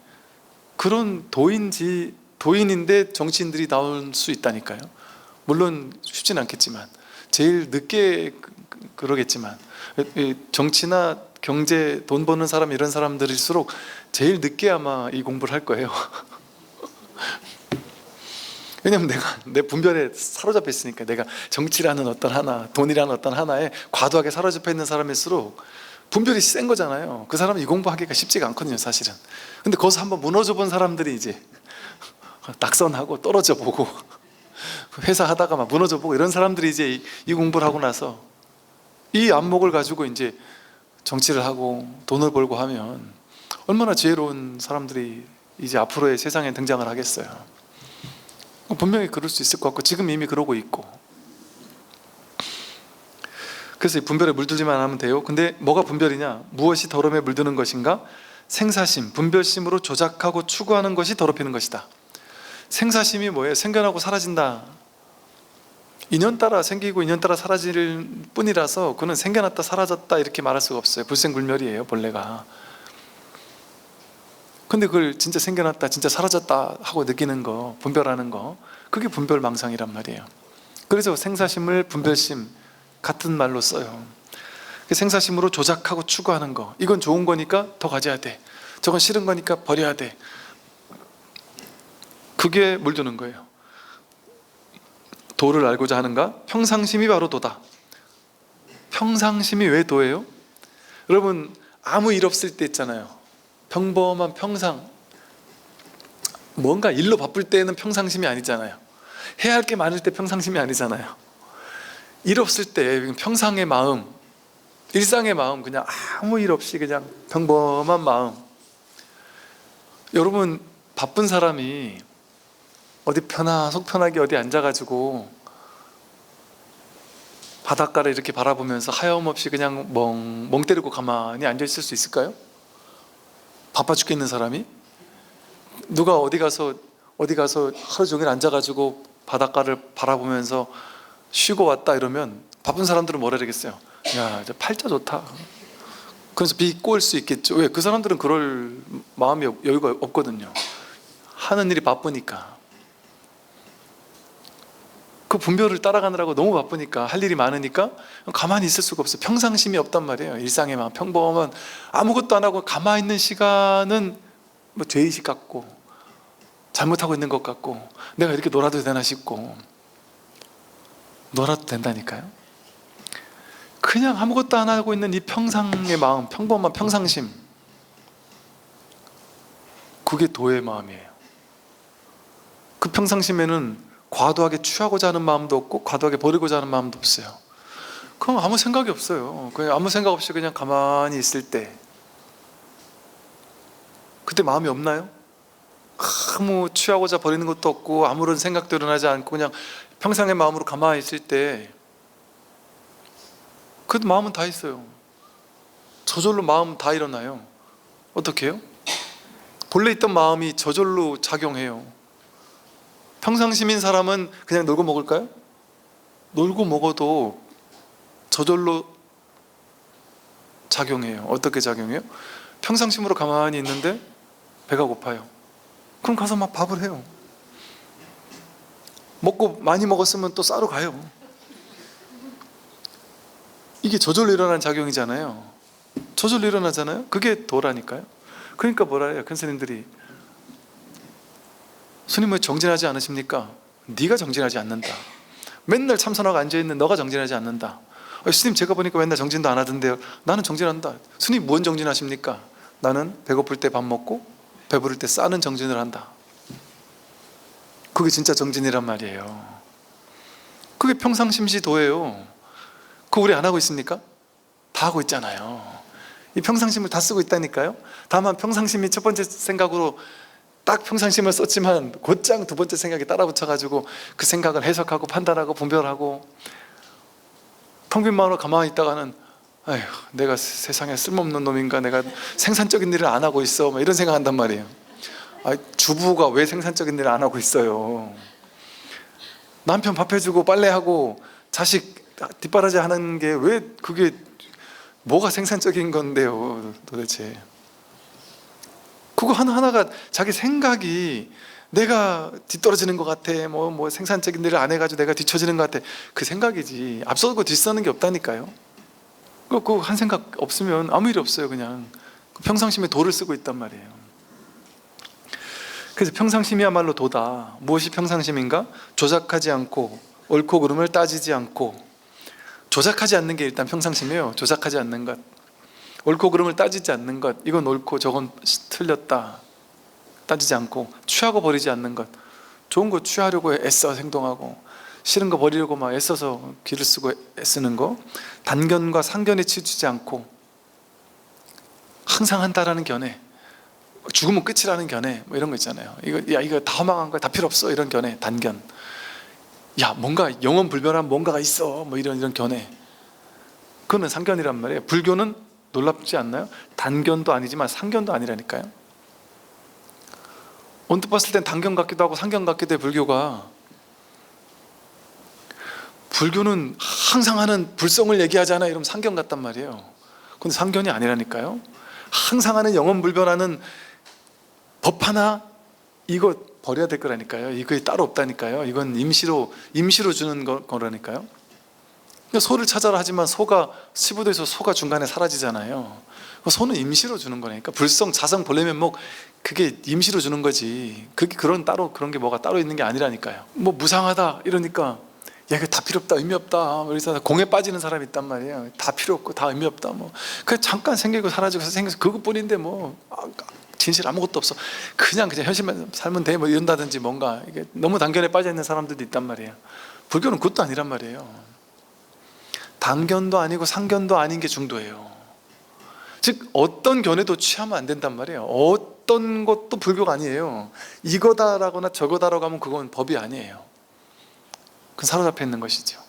그런 도인인데 정치인들이 나올 수 있다니까요. 물론 쉽진 않겠지만, 제일 늦게 그러겠지만, 정치나 경제, 돈 버는 사람, 이런 사람들일수록 제일 늦게 아마 이 공부를 할 거예요. 왜냐면 내가 내 분별에 사로잡혀 있으니까. 내가 정치라는 어떤 하나, 돈이라는 어떤 하나에 과도하게 사로잡혀 있는 사람일수록 분별이 센 거잖아요. 그 사람은 이 공부하기가 쉽지가 않거든요, 사실은. 근데 거기서 한번 무너져 본 사람들이 이제 낙선하고 떨어져 보고 회사 하다가 막 무너져 보고, 이런 사람들이 이제 이 공부를 하고 나서 이 안목을 가지고 이제 정치를 하고 돈을 벌고 하면 얼마나 지혜로운 사람들이 이제 앞으로의 세상에 등장을 하겠어요. 분명히 그럴 수 있을 것 같고, 지금 이미 그러고 있고. 그래서 이 분별에 물들지만 하면 돼요. 근데 뭐가 분별이냐? 무엇이 더러움에 물드는 것인가? 생사심, 분별심으로 조작하고 추구하는 것이 더럽히는 것이다. 생사심이 뭐예요? 생겨나고 사라진다. 인연 따라 생기고 인연 따라 사라질 뿐이라서 그는 생겨났다 사라졌다 이렇게 말할 수가 없어요. 불생불멸이에요, 본래가. 근데 그걸 진짜 생겨났다, 진짜 사라졌다 하고 느끼는 거, 분별하는 거, 그게 분별망상이란 말이에요. 그래서 생사심을 분별심 같은 말로 써요. 생사심으로 조작하고 추구하는 거, 이건 좋은 거니까 더 가져야 돼, 저건 싫은 거니까 버려야 돼, 그게 물드는 거예요. 도를 알고자 하는가? 평상심이 바로 도다. 평상심이 왜 도예요? 여러분, 아무 일 없을 때 있잖아요. 평범한 평상, 뭔가 일로 바쁠 때는 평상심이 아니잖아요. 해야 할 게 많을 때 평상심이 아니잖아요. 일 없을 때 평상의 마음, 일상의 마음, 그냥 아무 일 없이 그냥 평범한 마음. 여러분, 바쁜 사람이 어디 속 편하게 어디 앉아가지고 바닷가를 이렇게 바라보면서 하염없이 그냥 멍 때리고 가만히 앉아있을 수 있을까요? 바빠 죽겠는 사람이? 누가 어디 가서 하루 종일 앉아가지고 바닷가를 바라보면서 쉬고 왔다 이러면 바쁜 사람들은 뭐라 그러겠어요? 야, 팔자 좋다. 그래서 비꼬을 수 있겠죠. 왜? 그 사람들은 그럴 마음이 여유가 없거든요. 하는 일이 바쁘니까. 그 분별을 따라가느라고 너무 바쁘니까, 할 일이 많으니까 가만히 있을 수가 없어요. 평상심이 없단 말이에요. 일상에 막 평범한, 아무것도 안 하고 가만히 있는 시간은 뭐 죄의식 같고 잘못하고 있는 것 같고, 내가 이렇게 놀아도 되나 싶고. 놀아도 된다니까요. 그냥 아무것도 안 하고 있는 이 평상의 마음, 평범한 평상심, 그게 도의 마음이에요. 그 평상심에는 과도하게 취하고자 하는 마음도 없고 과도하게 버리고자 하는 마음도 없어요. 그럼 아무 생각이 없어요. 그냥 아무 생각 없이 그냥 가만히 있을 때, 그때 마음이 없나요? 아무 취하고자 버리는 것도 없고 아무런 생각도 일어나지 않고 그냥 평상의 마음으로 가만히 있을 때, 그 마음은 다 있어요. 저절로 마음 다 일어나요. 어떻게 해요? 본래 있던 마음이 저절로 작용해요. 평상심인 사람은 그냥 놀고 먹을까요? 놀고 먹어도 저절로 작용해요. 어떻게 작용해요? 평상심으로 가만히 있는데 배가 고파요. 그럼 가서 막 밥을 해요. 먹고 많이 먹었으면 또 싸러 가요. 이게 저절로 일어난 작용이잖아요. 저절로 일어나잖아요. 그게 도라니까요. 그러니까 뭐라 해요? 큰 스님들이, 스님 왜 정진하지 않으십니까? 네가 정진하지 않는다. 맨날 참선하고 앉아있는 너가 정진하지 않는다. 스님, 제가 보니까 맨날 정진도 안 하던데요. 나는 정진한다. 스님, 뭔 정진하십니까? 나는 배고플 때 밥 먹고 배부를 때 싸는 정진을 한다. 그게 진짜 정진이란 말이에요. 그게 평상심시도예요. 그거 우리 안 하고 있습니까? 다 하고 있잖아요. 이 평상심을 다 쓰고 있다니까요. 다만 평상심이 첫 번째 생각으로 딱 평상심을 썼지만 곧장 두 번째 생각이 따라 붙여가지고 그 생각을 해석하고 판단하고 분별하고, 텅 빈 마음으로 가만히 있다가는 아휴, 내가 세상에 쓸모없는 놈인가, 내가 생산적인 일을 안 하고 있어, 막 이런 생각한단 말이에요. 주부가 왜 생산적인 일을 안 하고 있어요? 남편 밥 해주고 빨래하고 자식 뒷바라지 하는 게 왜 그게 뭐가 생산적인 건데요 도대체. 그거 하나하나가 자기 생각이 내가 뒤떨어지는 것 같아, 뭐 생산적인 일을 안 해가지고 내가 뒤처지는 것 같아, 그 생각이지 앞서고 뒤서는 게 없다니까요. 그 한 생각 없으면 아무 일이 없어요. 그냥 평상심에 도를 쓰고 있단 말이에요. 그래서 평상심이야말로 도다. 무엇이 평상심인가? 조작하지 않고 옳고 그름을 따지지 않고. 조작하지 않는 게 일단 평상심이에요. 조작하지 않는 것, 옳고 그름을 따지지 않는 것, 이건 옳고 저건 틀렸다 따지지 않고, 취하고 버리지 않는 것, 좋은 거 취하려고 애써 행동하고 싫은 거 버리려고 막 애써서 기를 쓰고 애쓰는 거, 단견과 상견에 치우치지 않고 항상 한다라는 견해, 죽으면 끝이라는 견해, 뭐 이런 거 있잖아요. 이거 다 허망한 거야, 다 필요 없어, 이런 견해, 단견. 야, 뭔가 영원 불변한 뭔가가 있어, 뭐 이런 견해, 그거는 상견이란 말이에요. 불교는 놀랍지 않나요? 단견도 아니지만 상견도 아니라니까요. 언뜻 봤을 땐 단견 같기도 하고 상견 같기도 해. 불교는 항상 하는 불성을 얘기하잖아요. 이러면 상견 같단 말이에요. 근데 상견이 아니라니까요. 항상 하는 영원불변하는 법 하나, 이거 버려야 될 거라니까요. 이거 따로 없다니까요. 이건 임시로 주는 거라니까요. 소를 찾아라 하지만 소가 시부도에서 소가 중간에 사라지잖아요. 소는 임시로 주는 거니까. 불성, 자성, 본래면목, 그게 임시로 주는 거지. 그게 그런 게 뭐가 따로 있는 게 아니라니까요. 뭐 무상하다 이러니까 야, 이거 다 필요 없다, 의미 없다, 그래서 공에 빠지는 사람이 있단 말이에요. 다 필요 없고 다 의미 없다, 뭐 그 잠깐 생기고 사라지고 생겨서 그것뿐인데 뭐 진실 아무것도 없어, 그냥 현실만 살면 돼, 뭐 이런다든지, 뭔가 이게 너무 단견에 빠져 있는 사람들도 있단 말이에요. 불교는 그것도 아니란 말이에요. 단견도 아니고 상견도 아닌 게 중도예요. 즉 어떤 견해도 취하면 안 된단 말이에요. 어떤 것도 불교가 아니에요. 이거다라거나 저거다라고 하면 그건 법이 아니에요. 그건 사로잡혀 있는 것이죠.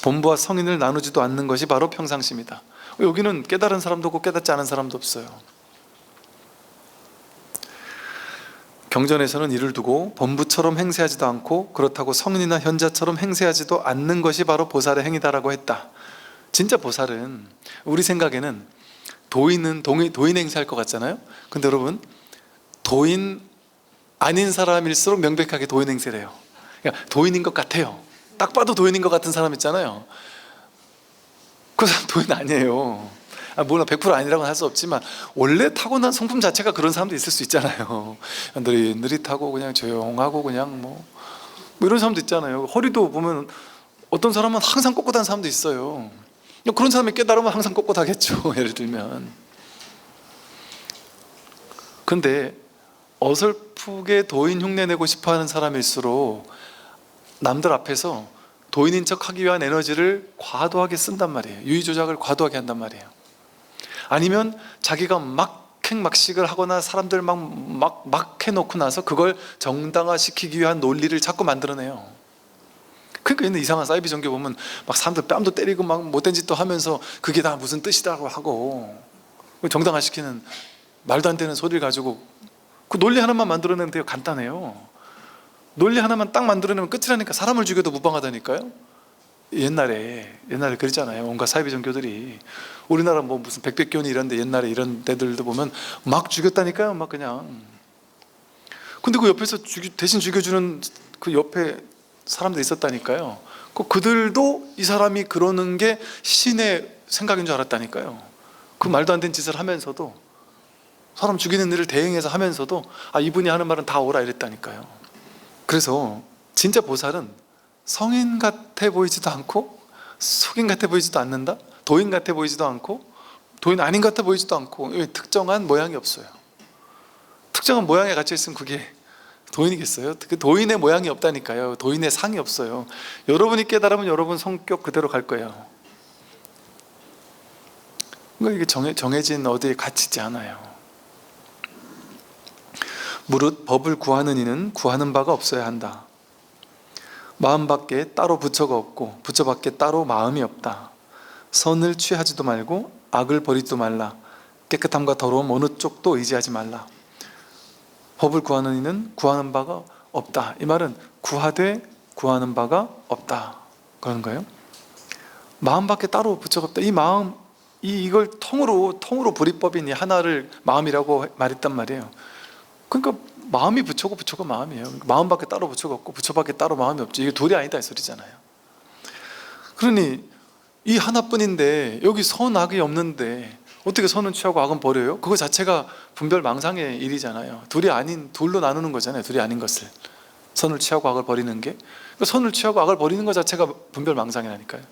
본부와 성인을 나누지도 않는 것이 바로 평상심이다. 여기는 깨달은 사람도 없고 깨닫지 않은 사람도 없어요. 경전에서는 이를 두고 본부처럼 행세하지도 않고 그렇다고 성인이나 현자처럼 행세하지도 않는 것이 바로 보살의 행위다라고 했다. 진짜 보살은 우리 생각에는 도인 행세할 것 같잖아요. 근데 여러분, 도인 아닌 사람일수록 명백하게 도인 행세를 해요. 그러니까 도인인 것 같아요. 딱 봐도 도인인 것 같은 사람 있잖아요. 그 사람 도인 아니에요. 물론 100% 아니라고는 할 수 없지만 원래 타고난 성품 자체가 그런 사람도 있을 수 있잖아요. 느릿하고 그냥 조용하고 그냥 뭐 이런 사람도 있잖아요. 허리도 보면 어떤 사람은 항상 꼿꼿한 사람도 있어요. 그런 사람이 깨달으면 항상 꼿꼿하겠죠. 예를 들면. 근데 어설프게 도인 흉내내고 싶어하는 사람일수록 남들 앞에서 도인인 척하기 위한 에너지를 과도하게 쓴단 말이에요. 유의조작을 과도하게 한단 말이에요. 아니면 자기가 막행막식을 하거나 사람들 막 해놓고 나서 그걸 정당화시키기 위한 논리를 자꾸 만들어내요. 그러니까 있는 이상한 사이비 종교 보면 막 사람들 뺨도 때리고 막 못된 짓도 하면서 그게 다 무슨 뜻이라고 하고 정당화시키는 말도 안 되는 소리를 가지고, 그 논리 하나만 만들어내면 되게 간단해요. 논리 하나만 딱 만들어내면 끝이라니까. 사람을 죽여도 무방하다니까요. 옛날에 그랬잖아요. 온갖 사이비 종교들이. 우리나라 뭐 무슨 백백교니 이런데 옛날에 이런 데들도 보면 막 죽였다니까요. 막 그냥. 근데 그 옆에서 대신 죽여주는 그 옆에 사람들이 있었다니까요. 그들도 이 사람이 그러는 게 신의 생각인 줄 알았다니까요. 그 말도 안 되는 짓을 하면서도, 사람 죽이는 일을 대행해서 하면서도 이분이 하는 말은 다 옳아 이랬다니까요. 그래서 진짜 보살은 성인 같아 보이지도 않고 속인 같아 보이지도 않는다. 도인 같아 보이지도 않고 도인 아닌 것 같아 보이지도 않고, 특정한 모양이 없어요. 특정한 모양에 갇혀 있으면 그게 도인이겠어요? 그 도인의 모양이 없다니까요. 도인의 상이 없어요. 여러분이 깨달으면 여러분 성격 그대로 갈 거예요. 이게 정해진 어디에 갇히지 않아요. 무릇 법을 구하는 이는 구하는 바가 없어야 한다. 마음밖에 따로 부처가 없고 부처밖에 따로 마음이 없다. 선을 취하지도 말고 악을 버리지도 말라. 깨끗함과 더러움 어느 쪽도 의지하지 말라. 법을 구하는 이는 구하는 바가 없다. 이 말은 구하되 구하는 바가 없다 그러는 거예요. 마음밖에 따로 부처가 없다. 이 마음, 이걸 통으로 불이법인 이 하나를 마음이라고 말했단 말이에요. 그러니까 마음이 부처고 부처가 마음이에요. 마음밖에 따로 부처가 없고 부처밖에 따로 마음이 없지. 이게 둘이 아니다 이 소리잖아요. 그러니 이 하나뿐인데 여기 선 악이 없는데 어떻게 선은 취하고 악은 버려요? 그거 자체가 분별망상의 일이잖아요. 둘로 나누는 거잖아요. 둘이 아닌 것을. 선을 취하고 악을 버리는 게. 그러니까 선을 취하고 악을 버리는 것 자체가 분별망상이라니까요.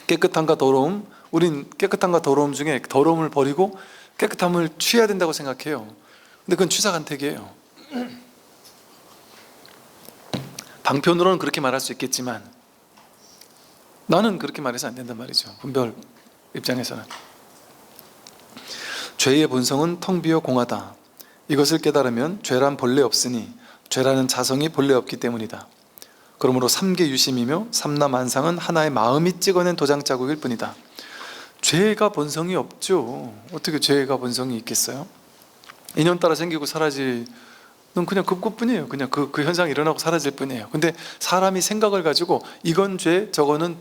깨끗함과 더러움, 우린 깨끗함과 더러움 중에 더러움을 버리고 깨끗함을 취해야 된다고 생각해요. 근데 그건 취사간택이에요. 방편으로는 그렇게 말할 수 있겠지만 나는 그렇게 말해서 안 된단 말이죠. 분별 입장에서는. 죄의 본성은 텅 비어 공하다. 이것을 깨달으면 죄란 본래 없으니 죄라는 자성이 본래 없기 때문이다. 그러므로 삼계유심이며 삼라만상은 하나의 마음이 찍어낸 도장자국일 뿐이다. 죄가 본성이 없죠. 어떻게 죄가 본성이 있겠어요? 인연 따라 생기고 사라지는 그냥 그것뿐이에요. 그냥 그 현상이 일어나고 사라질 뿐이에요. 근데 사람이 생각을 가지고 이건 죄, 저거는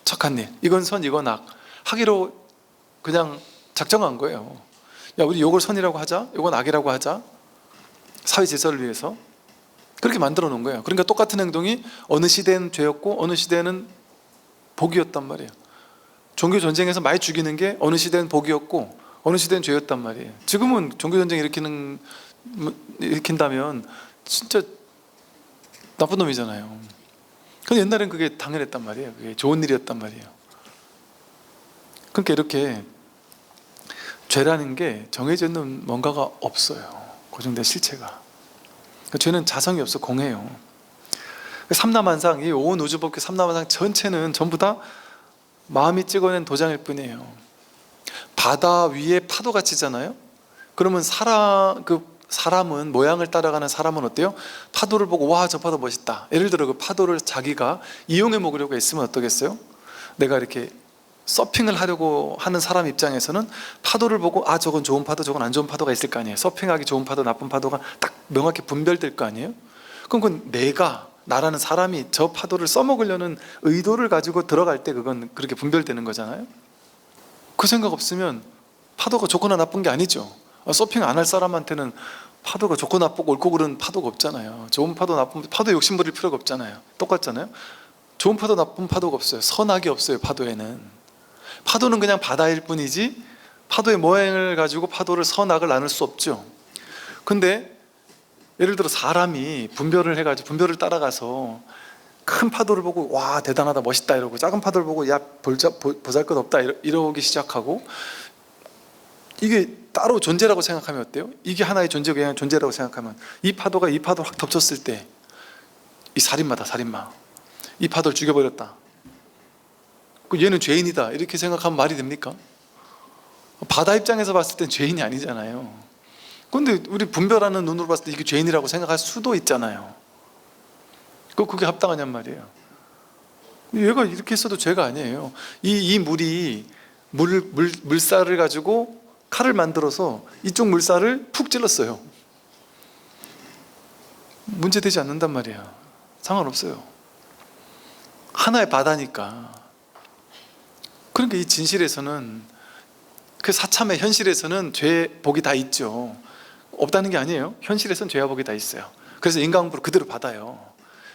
착한 일, 이건 선, 이건 악 하기로 그냥 작정한 거예요. 야, 우리 요걸 선이라고 하자, 요건 악이라고 하자. 사회 질서를 위해서 그렇게 만들어 놓은 거예요. 그러니까 똑같은 행동이 어느 시대는 죄였고 어느 시대는 복이었단 말이에요. 종교 전쟁에서 많이 죽이는 게 어느 시대는 복이었고 어느 시대는 죄였단 말이에요. 지금은 종교 전쟁 일으킨다면 진짜 나쁜 놈이잖아요. 근데 옛날엔 그게 당연했단 말이에요. 그게 좋은 일이었단 말이에요. 그러니까 이렇게 죄라는 게 정해져 있는 뭔가가 없어요. 고정된 실체가. 그러니까 죄는 자성이 없어 공해요. 삼라만상, 이 온 우주법계 삼라만상 전체는 전부 다 마음이 찍어낸 도장일 뿐이에요. 바다 위에 파도가 치잖아요. 그러면 사람은 모양을 따라가는 사람은 어때요? 파도를 보고 와, 저 파도 멋있다. 예를 들어 그 파도를 자기가 이용해 먹으려고 했으면 어떠겠어요? 내가 이렇게 서핑을 하려고 하는 사람 입장에서는 파도를 보고 아, 저건 좋은 파도, 저건 안 좋은 파도가 있을 거 아니에요. 서핑하기 좋은 파도, 나쁜 파도가 딱 명확히 분별될 거 아니에요. 그럼 그건 나라는 사람이 저 파도를 써먹으려는 의도를 가지고 들어갈 때 그건 그렇게 분별되는 거잖아요. 그 생각 없으면 파도가 좋거나 나쁜 게 아니죠. 서핑 안 할 사람한테는 파도가 좋고 나쁘고 옳고 그른 파도가 없잖아요. 좋은 파도, 나쁜 파도 욕심 부릴 필요가 없잖아요. 똑같잖아요. 좋은 파도, 나쁜 파도가 없어요. 선악이 없어요. 파도에는. 파도는 그냥 바다일 뿐이지 파도의 모양을 가지고 파도를 선악을 나눌 수 없죠. 근데 예를 들어 사람이 분별을 해가지고 분별을 따라가서 큰 파도를 보고 와, 대단하다, 멋있다 이러고 작은 파도를 보고 야, 보잘것없다 이러기 시작하고, 이게 따로 존재라고 생각하면 어때요? 이게 하나의 존재라고 생각하면 이 파도가 이 파도를 확 덮쳤을 때 이 살인마 이 파도를 죽여버렸다, 얘는 죄인이다 이렇게 생각하면 말이 됩니까? 바다 입장에서 봤을 땐 죄인이 아니잖아요. 근데 우리 분별하는 눈으로 봤을 때 이게 죄인이라고 생각할 수도 있잖아요. 그게 합당하냔 말이에요. 얘가 이렇게 했어도 죄가 아니에요. 이 물이 물살을 가지고 칼을 만들어서 이쪽 물살을 푹 찔렀어요. 문제되지 않는단 말이에요. 상관없어요. 하나의 바다니까. 그러니까 이 진실에서는, 그 사참의 현실에서는 죄 복이 다 있죠. 없다는 게 아니에요. 현실에서는 죄와 복이 다 있어요. 그래서 인과응보를 그대로 받아요.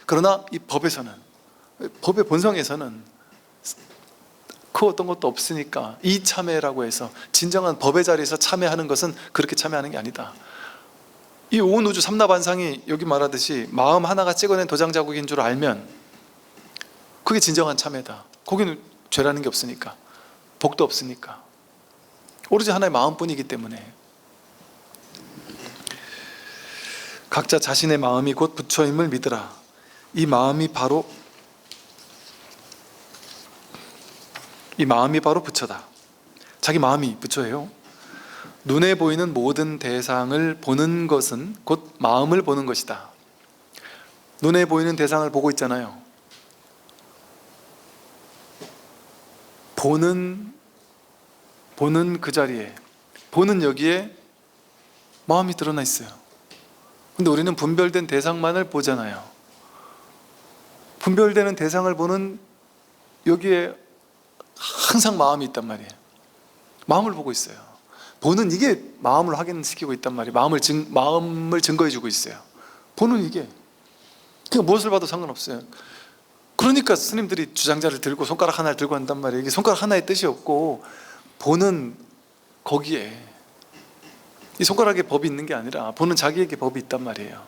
그러나 이 법의 본성에서는 그 어떤 것도 없으니까 이 참회라고 해서 진정한 법의 자리에서 참회하는 것은 그렇게 참회하는 게 아니다. 이 온 우주 삼라반상이 여기 말하듯이 마음 하나가 찍어낸 도장 자국인 줄 알면 그게 진정한 참회다. 거기는 죄라는 게 없으니까, 복도 없으니까, 오로지 하나의 마음뿐이기 때문에. 각자 자신의 마음이 곧 부처임을 믿으라. 이 마음이 바로 부처다. 자기 마음이 부처예요. 눈에 보이는 모든 대상을 보는 것은 곧 마음을 보는 것이다. 눈에 보이는 대상을 보고 있잖아요. 보는 그 자리에, 보는 여기에 마음이 드러나 있어요. 근데 우리는 분별된 대상만을 보잖아요. 분별되는 대상을 보는 여기에 항상 마음이 있단 말이에요. 마음을 보고 있어요. 보는 이게 마음을 확인시키고 있단 말이에요. 마음을 증거해 주고 있어요. 보는 이게. 그러니까 무엇을 봐도 상관없어요. 그러니까 스님들이 주장자를 들고 손가락 하나를 들고 한단 말이에요. 이게 손가락 하나의 뜻이 없고 보는 거기에 이 손가락에 법이 있는 게 아니라 보는 자기에게 법이 있단 말이에요.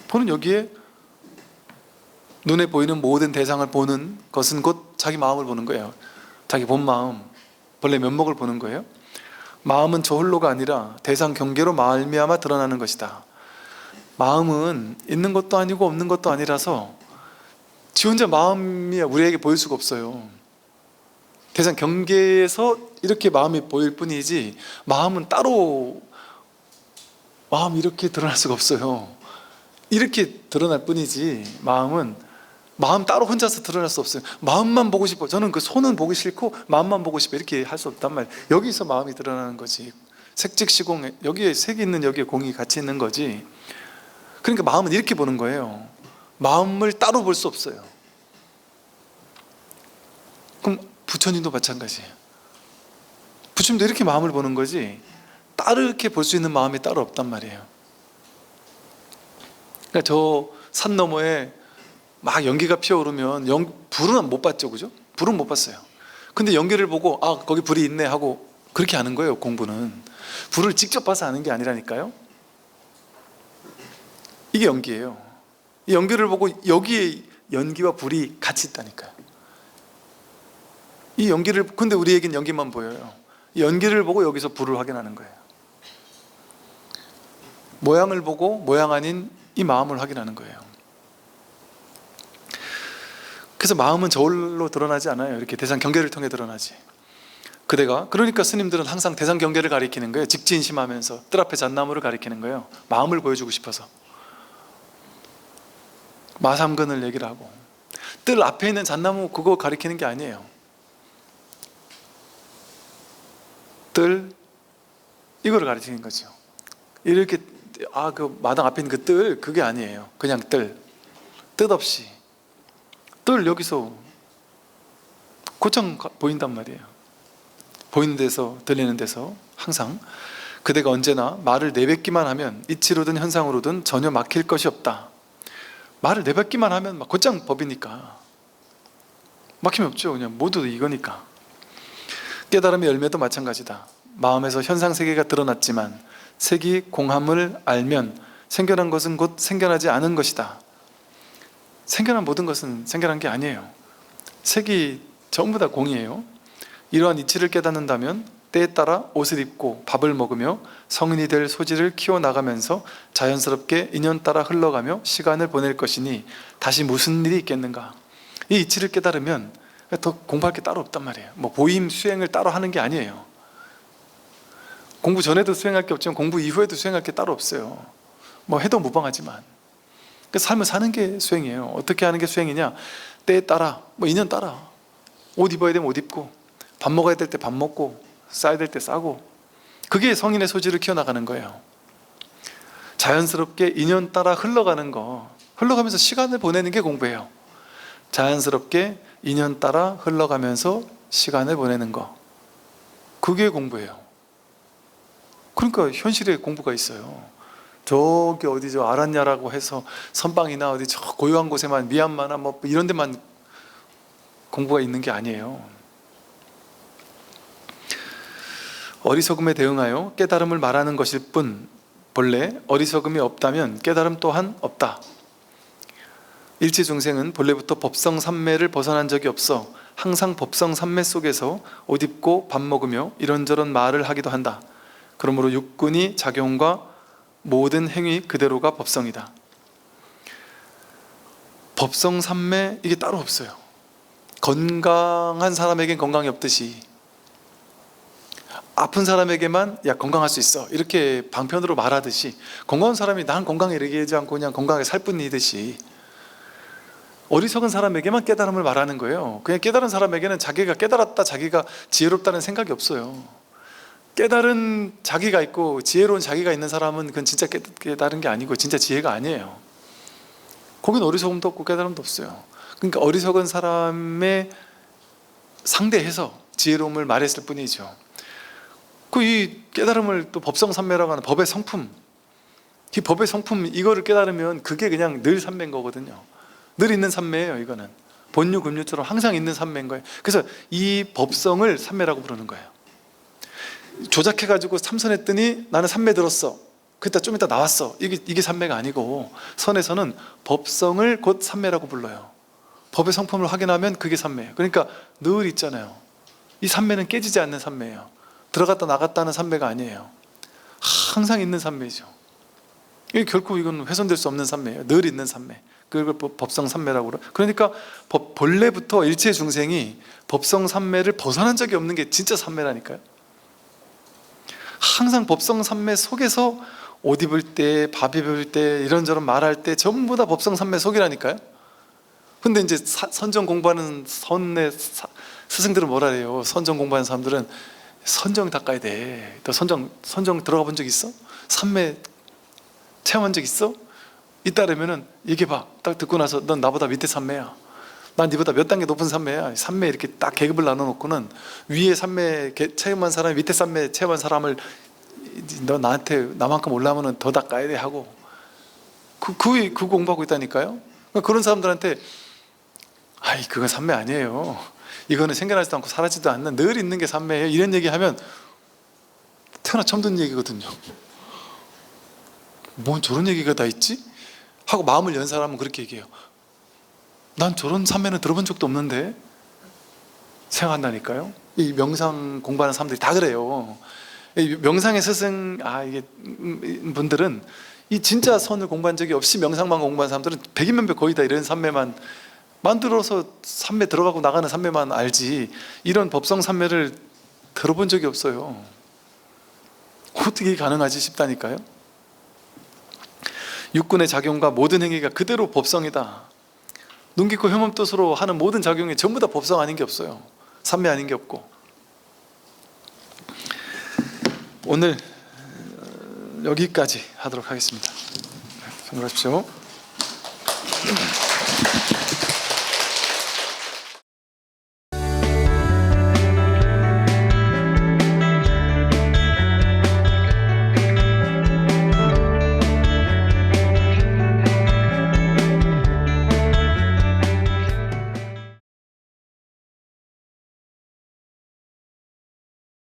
보는 여기에 눈에 보이는 모든 대상을 보는 것은 곧 자기 마음을 보는 거예요. 자기 본 마음, 본래 면목을 보는 거예요. 마음은 저 홀로가 아니라 대상 경계로 말미암아 드러나는 것이다. 마음은 있는 것도 아니고 없는 것도 아니라서 지 혼자 마음이 우리에게 보일 수가 없어요. 대상 경계에서 이렇게 마음이 보일 뿐이지 마음은 따로 마음이 이렇게 드러날 수가 없어요. 이렇게 드러날 뿐이지 마음 따로 혼자서 드러날 수 없어요. 마음만 보고 싶어. 저는 그 손은 보기 싫고 마음만 보고 싶어. 이렇게 할 수 없단 말이에요. 여기서 마음이 드러나는 거지. 색즉시공, 여기에 색이 있는 여기에 공이 같이 있는 거지. 그러니까 마음은 이렇게 보는 거예요. 마음을 따로 볼 수 없어요. 그럼 부처님도 마찬가지예요. 부처님도 이렇게 마음을 보는 거지 다르게 볼 수 있는 마음이 따로 없단 말이에요. 그러니까 저 산 너머에 막 연기가 피어오르면 불은 못 봤죠, 그죠? 불은 못 봤어요. 근데 연기를 보고 아 거기 불이 있네 하고 그렇게 아는 거예요. 공부는 불을 직접 봐서 아는 게 아니라니까요. 이게 연기예요. 이 연기를 보고 여기에 연기와 불이 같이 있다니까요. 이 연기를, 근데 우리에겐 연기만 보여요. 이 연기를 보고 여기서 불을 확인하는 거예요. 모양을 보고 모양 아닌 이 마음을 확인하는 거예요. 그래서 마음은 저울로 드러나지 않아요. 이렇게 대상 경계를 통해 드러나지. 그러니까 스님들은 항상 대상 경계를 가리키는 거예요. 직진심하면서 뜰 앞에 잣나무를 가리키는 거예요. 마음을 보여주고 싶어서 마삼근을 얘기를 하고, 뜰 앞에 있는 잣나무 그거 가리키는 게 아니에요. 뜰 이거를 가리키는 거죠. 이렇게 그 마당 앞에 있는 그 뜰 그게 아니에요. 그냥 뜻없이 뜰 여기서 곧장 보인단 말이에요. 보이는 데서 들리는 데서 항상 그대가 언제나 말을 내뱉기만 하면 이치로든 현상으로든 전혀 막힐 것이 없다. 말을 내뱉기만 하면 막 곧장 법이니까 막힘이 없죠. 그냥 모두 이거니까. 깨달음의 열매도 마찬가지다. 마음에서 현상세계가 드러났지만 색이 공함을 알면 생겨난 것은 곧 생겨나지 않은 것이다. 생겨난 모든 것은 생겨난 게 아니에요. 색이 전부 다 공이에요. 이러한 이치를 깨닫는다면 때에 따라 옷을 입고 밥을 먹으며 성인이 될 소질을 키워나가면서 자연스럽게 인연 따라 흘러가며 시간을 보낼 것이니 다시 무슨 일이 있겠는가. 이 이치를 깨달으면 더 공부할 게 따로 없단 말이에요. 뭐 보임 수행을 따로 하는 게 아니에요. 공부 전에도 수행할 게 없지만 공부 이후에도 수행할 게 따로 없어요. 뭐 해도 무방하지만 그 삶을 사는 게 수행이에요. 어떻게 하는 게 수행이냐? 때에 따라, 뭐 인연 따라 옷 입어야 되면 옷 입고 밥 먹어야 될 때 밥 먹고 싸야 될 때 싸고, 그게 성인의 소질을 키워나가는 거예요. 자연스럽게 인연 따라 흘러가는 거, 흘러가면서 시간을 보내는 게 공부예요. 자연스럽게 인연 따라 흘러가면서 시간을 보내는 거, 그게 공부예요. 그러니까 현실에 공부가 있어요. 저기 어디 저 아란야라고 해서 선방이나 어디 저 고요한 곳에만, 미얀마나 뭐 이런 데만 공부가 있는 게 아니에요. 어리석음에 대응하여 깨달음을 말하는 것일 뿐 본래 어리석음이 없다면 깨달음 또한 없다. 일체중생은 본래부터 법성삼매를 벗어난 적이 없어 항상 법성삼매 속에서 옷 입고 밥 먹으며 이런저런 말을 하기도 한다. 그러므로 육군이 작용과 모든 행위 그대로가 법성이다. 법성삼매 이게 따로 없어요. 건강한 사람에겐 건강이 없듯이 아픈 사람에게만 야 건강할 수 있어 이렇게 방편으로 말하듯이, 건강한 사람이 난 건강에 얘기하지 않고 그냥 건강하게 살 뿐이듯이 어리석은 사람에게만 깨달음을 말하는 거예요. 그냥 깨달은 사람에게는 자기가 깨달았다, 자기가 지혜롭다는 생각이 없어요. 깨달은 자기가 있고 지혜로운 자기가 있는 사람은 그건 진짜 깨달은 게 아니고 진짜 지혜가 아니에요. 거긴 어리석음도 없고 깨달음도 없어요. 그러니까 어리석은 사람의 상대해서 지혜로움을 말했을 뿐이죠. 그 이 깨달음을 또 법성삼매라고 하는 법의 성품, 이 법의 성품 이거를 깨달으면 그게 그냥 늘 삼매인 거거든요. 늘 있는 삼매예요. 이거는 본유 금유처럼 항상 있는 삼매인 거예요. 그래서 이 법성을 삼매라고 부르는 거예요. 조작해가지고 참선했더니 나는 삼매 들었어, 그때 좀 이따 나왔어, 이게 삼매가 아니고, 선에서는 법성을 곧 삼매라고 불러요. 법의 성품을 확인하면 그게 삼매예요. 그러니까 늘 있잖아요. 이 삼매는 깨지지 않는 삼매예요. 들어갔다 나갔다 하는 삼매가 아니에요. 항상 있는 삼매죠. 이게 결코 이건 훼손될 수 없는 삼매예요. 늘 있는 삼매. 그걸 법성 삼매라고 그래요. 그러니까 본래부터 일체 중생이 법성 삼매를 벗어난 적이 없는 게 진짜 삼매라니까요. 항상 법성 삼매 속에서 옷 입을 때, 밥 입을 때, 이런저런 말할 때 전부 다 법성 삼매 속이라니까요. 근데 이제 선정 공부하는 선의 스승들은 뭐라 해요? 선정 공부하는 사람들은 선정 닦아야 돼. 너 선정 들어가 본 적 있어? 삼매 체험한 적 있어? 있다라면은 얘기해봐. 딱 듣고 나서 넌 나보다 밑에 삼매야, 난 니보다 몇 단계 높은 삼매야. 삼매 이렇게 딱 계급을 나눠놓고는 위에 삼매 체험한 사람이 밑에 삼매 체험한 사람을 너 나한테 나만큼 올라오면 더 닦아야 돼 하고 그 공부하고 있다니까요. 그러니까 그런 사람들한테 아이 그건 삼매 아니에요, 이거는 생겨나지도 않고 사라지도 않는 늘 있는 게 삼매예요, 이런 얘기하면 태어나 처음 듣는 얘기거든요. 뭔 저런 얘기가 다 있지? 하고 마음을 연 사람은 그렇게 얘기해요. 난 저런 삼매는 들어본 적도 없는데 생각한다니까요. 이 명상 공부하는 사람들이 다 그래요. 이 명상의 스승 이게 분들은 이 진짜 선을 공부한 적이 없이 명상만 공부한 사람들은 백인면백 거의 다 이런 삼매만 만들어서 삼매 들어가고 나가는 삼매만 알지 이런 법성 삼매를 들어본 적이 없어요. 어떻게 가능하지 싶다니까요. 육군의 작용과 모든 행위가 그대로 법성이다. 눈 깊고 혐음뜻으로 하는 모든 작용이 전부 다 법성 아닌 게 없어요. 삼매 아닌 게 없고. 오늘 여기까지 하도록 하겠습니다. 수고하십시오.